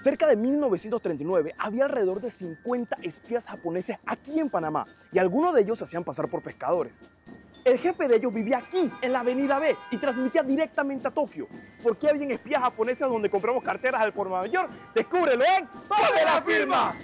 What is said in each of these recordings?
Cerca de 1939 había alrededor de 50 espías japoneses aquí en Panamá y algunos de ellos se hacían pasar por pescadores. El jefe de ellos vivía aquí, en la Avenida B, y transmitía directamente a Tokio. ¿Por qué habían espías japoneses donde compramos carteras al por mayor? Descúbrelo en ¡Ponle la firma!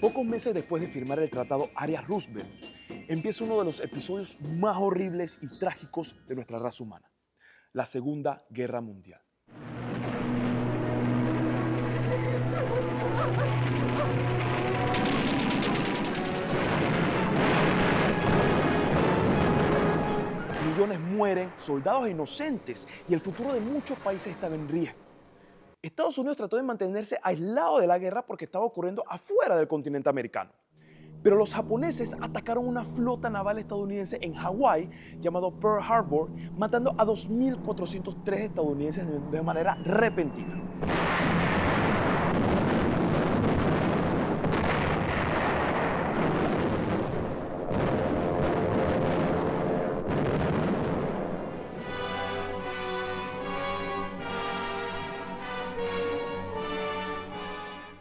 Pocos meses después de firmar el tratado Arias-Roosevelt, empieza uno de los episodios más horribles y trágicos de nuestra raza humana, la Segunda Guerra Mundial. Millones mueren, soldados inocentes y el futuro de muchos países estaba en riesgo. Estados Unidos trató de mantenerse aislado de la guerra porque estaba ocurriendo afuera del continente americano. Pero los japoneses atacaron una flota naval estadounidense en Hawái llamado Pearl Harbor, matando a 2.403 estadounidenses de manera repentina.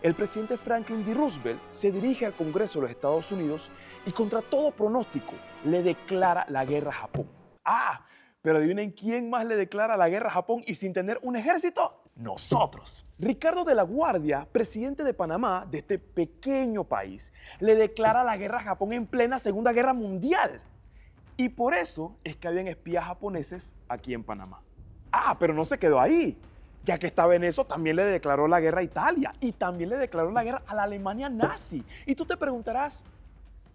El presidente Franklin D. Roosevelt se dirige al Congreso de los Estados Unidos y contra todo pronóstico le declara la guerra a Japón. Pero adivinen quién más le declara la guerra a Japón y sin tener un ejército. Nosotros. Ricardo de la Guardia, presidente de Panamá, de este pequeño país, le declara la guerra a Japón en plena Segunda Guerra Mundial. Y por eso es que habían espías japoneses aquí en Panamá. Pero no se quedó ahí. Ya que estaba en eso, también le declaró la guerra a Italia y también le declaró la guerra a la Alemania nazi. Y tú te preguntarás,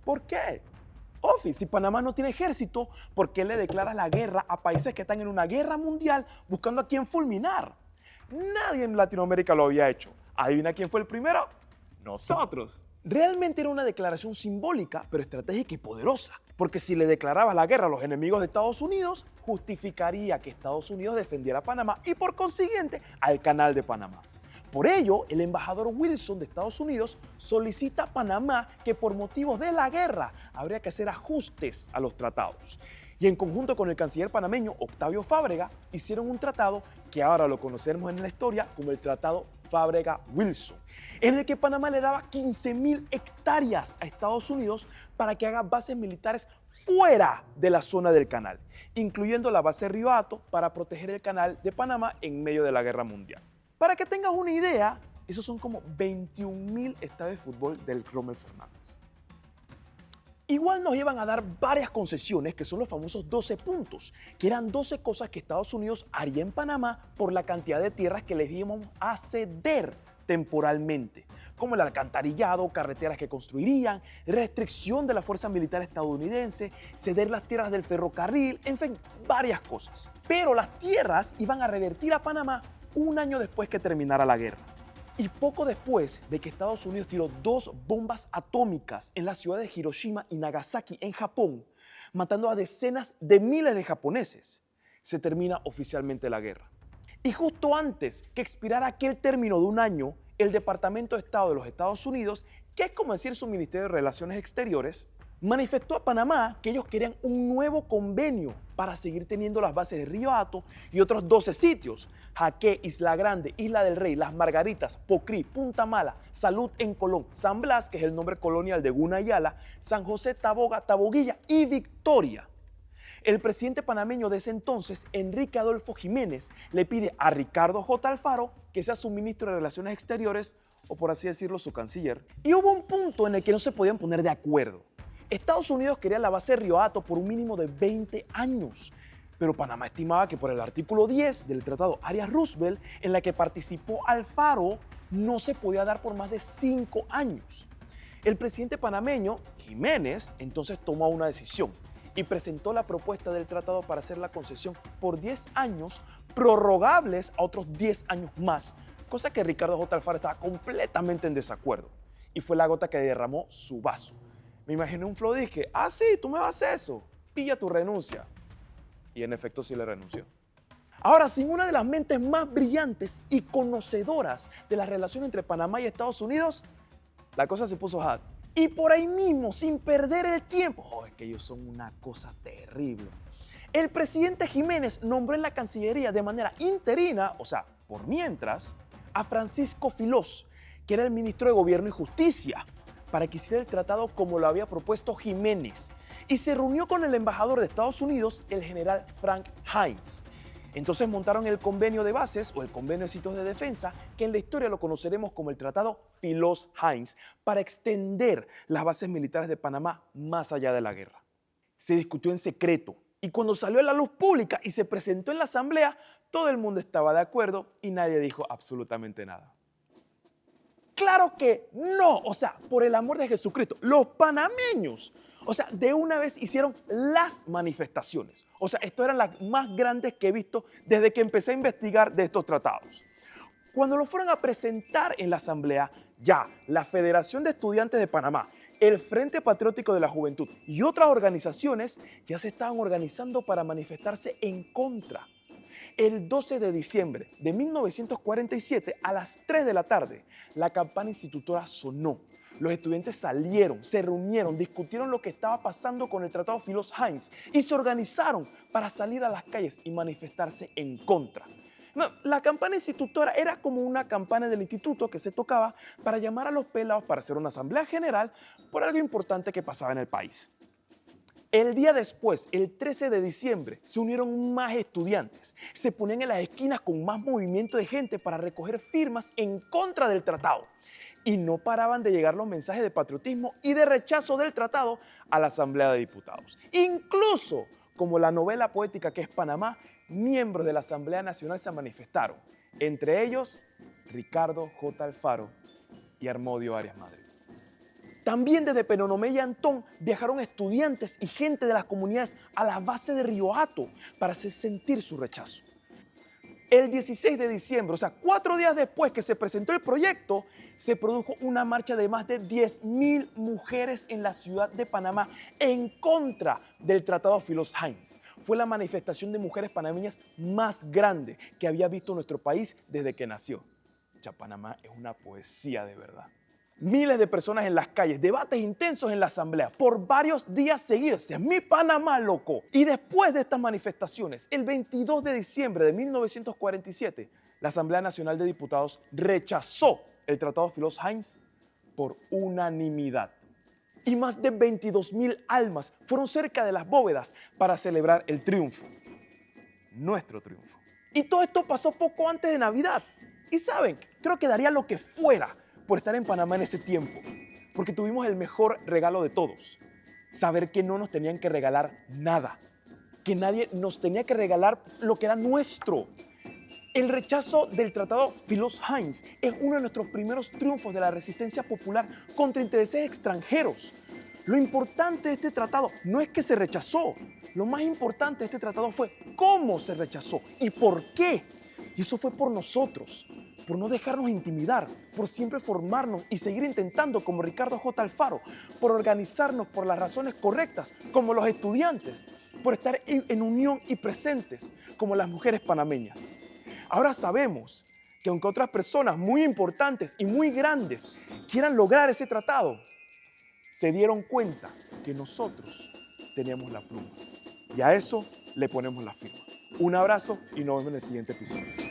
¿por qué? Si Panamá no tiene ejército, ¿por qué le declara la guerra a países que están en una guerra mundial buscando a quién fulminar? Nadie en Latinoamérica lo había hecho. ¿Adivina quién fue el primero? Nosotros. Realmente era una declaración simbólica, pero estratégica y poderosa. Porque si le declaraba la guerra a los enemigos de Estados Unidos, justificaría que Estados Unidos defendiera a Panamá y por consiguiente al Canal de Panamá. Por ello, el embajador Wilson de Estados Unidos solicita a Panamá que por motivos de la guerra habría que hacer ajustes a los tratados. Y en conjunto con el canciller panameño Octavio Fábrega, hicieron un tratado que ahora lo conocemos en la historia como el Tratado Fábrega-Wilson, en el que Panamá le daba 15.000 hectáreas a Estados Unidos para que haga bases militares fuera de la zona del canal, incluyendo la base Río Hato para proteger el canal de Panamá en medio de la Guerra Mundial. Para que tengas una idea, esos son como 21.000 estadios de fútbol del Rommel Fernández. Igual nos iban a dar varias concesiones que son los famosos 12 puntos, que eran 12 cosas que Estados Unidos haría en Panamá por la cantidad de tierras que les íbamos a ceder temporalmente, como el alcantarillado, carreteras que construirían, restricción de la fuerza militar estadounidense, ceder las tierras del ferrocarril, en fin, varias cosas. Pero las tierras iban a revertir a Panamá un año después que terminara la guerra. Y poco después de que Estados Unidos tiró 2 bombas atómicas en la ciudad de Hiroshima y Nagasaki, en Japón, matando a decenas de miles de japoneses, se termina oficialmente la guerra. Y justo antes que expirara aquel término de un año, el Departamento de Estado de los Estados Unidos, que es como decir su Ministerio de Relaciones Exteriores, manifestó a Panamá que ellos querían un nuevo convenio para seguir teniendo las bases de Río Hato y otros 12 sitios: Jaque, Isla Grande, Isla del Rey, Las Margaritas, Pocrí, Punta Mala, Salud en Colón, San Blas, que es el nombre colonial de Gunayala, San José, Taboga, Taboguilla y Victoria. El presidente panameño de ese entonces, Enrique Adolfo Jiménez, le pide a Ricardo J. Alfaro que sea su ministro de Relaciones Exteriores, o por así decirlo, su canciller. Y hubo un punto en el que no se podían poner de acuerdo. Estados Unidos quería la base de Río Hato por un mínimo de 20 años, pero Panamá estimaba que por el artículo 10 del Tratado Arias-Roosevelt, en la que participó Alfaro, no se podía dar por más de 5 años. El presidente panameño, Jiménez, entonces tomó una decisión y presentó la propuesta del tratado para hacer la concesión por 10 años, prorrogables a otros 10 años más, cosa que Ricardo J. Alfaro estaba completamente en desacuerdo, y fue la gota que derramó su vaso. Me imaginé un flow y dije, sí, tú me vas a hacer eso, pilla tu renuncia. Y en efecto sí le renunció. Ahora, sin una de las mentes más brillantes y conocedoras de las relaciones entre Panamá y Estados Unidos, la cosa se puso hot. Y por ahí mismo, sin perder el tiempo, es que ellos son una cosa terrible. El presidente Jiménez nombró en la Cancillería de manera interina, o sea, por mientras, a Francisco Filós, que era el ministro de Gobierno y Justicia, para que hiciera el tratado como lo había propuesto Jiménez. Y se reunió con el embajador de Estados Unidos, el general Frank Hines. Entonces montaron el convenio de bases o el convenio de sitios de defensa, que en la historia lo conoceremos como el Tratado Filós-Hines, para extender las bases militares de Panamá más allá de la guerra. Se discutió en secreto y cuando salió a la luz pública y se presentó en la asamblea, todo el mundo estaba de acuerdo y nadie dijo absolutamente nada. Claro que no, o sea, por el amor de Jesucristo, los panameños, o sea, de una vez hicieron las manifestaciones. O sea, esto eran las más grandes que he visto desde que empecé a investigar de estos tratados. Cuando lo fueron a presentar en la asamblea, ya la Federación de Estudiantes de Panamá, el Frente Patriótico de la Juventud y otras organizaciones ya se estaban organizando para manifestarse en contra. El 12 de diciembre de 1947, a las 3 de la tarde, la campana institutora sonó. Los estudiantes salieron, se reunieron, discutieron lo que estaba pasando con el Tratado Filós-Hines y se organizaron para salir a las calles y manifestarse en contra. La campana institutora era como una campana del instituto que se tocaba para llamar a los pelados para hacer una asamblea general por algo importante que pasaba en el país. El día después, el 13 de diciembre, se unieron más estudiantes. Se ponían en las esquinas con más movimiento de gente para recoger firmas en contra del tratado. Y no paraban de llegar los mensajes de patriotismo y de rechazo del tratado a la Asamblea de Diputados. Incluso, como la novela poética que es Panamá, miembros de la Asamblea Nacional se manifestaron. Entre ellos, Ricardo J. Alfaro y Armodio Arias Madrid. También desde Penonomé y Antón viajaron estudiantes y gente de las comunidades a la base de Río Hato para hacer sentir su rechazo. El 16 de diciembre, o sea, 4 días después que se presentó el proyecto, se produjo una marcha de más de 10.000 mujeres en la ciudad de Panamá en contra del Tratado Filós-Hines. Fue la manifestación de mujeres panameñas más grande que había visto nuestro país desde que nació. Ya Panamá es una poesía de verdad. Miles de personas en las calles, debates intensos en la asamblea por varios días seguidos. Es mi Panamá, loco. Y después de estas manifestaciones, el 22 de diciembre de 1947, la Asamblea Nacional de Diputados rechazó el Tratado Filós-Hines por unanimidad. Y más de 22.000 almas fueron cerca de las bóvedas para celebrar el triunfo. Nuestro triunfo. Y todo esto pasó poco antes de Navidad. Y saben, creo que daría lo que fuera por estar en Panamá en ese tiempo, porque tuvimos el mejor regalo de todos, saber que no nos tenían que regalar nada, que nadie nos tenía que regalar lo que era nuestro. El rechazo del Tratado Filós-Hines es uno de nuestros primeros triunfos de la resistencia popular contra intereses extranjeros. Lo importante de este tratado no es que se rechazó, lo más importante de este tratado fue cómo se rechazó y por qué. Y eso fue por nosotros, por no dejarnos intimidar, por siempre formarnos y seguir intentando como Ricardo J. Alfaro, por organizarnos por las razones correctas como los estudiantes, por estar en unión y presentes como las mujeres panameñas. Ahora sabemos que aunque otras personas muy importantes y muy grandes quieran lograr ese tratado, se dieron cuenta que nosotros teníamos la pluma y a eso le ponemos la firma. Un abrazo y nos vemos en el siguiente episodio.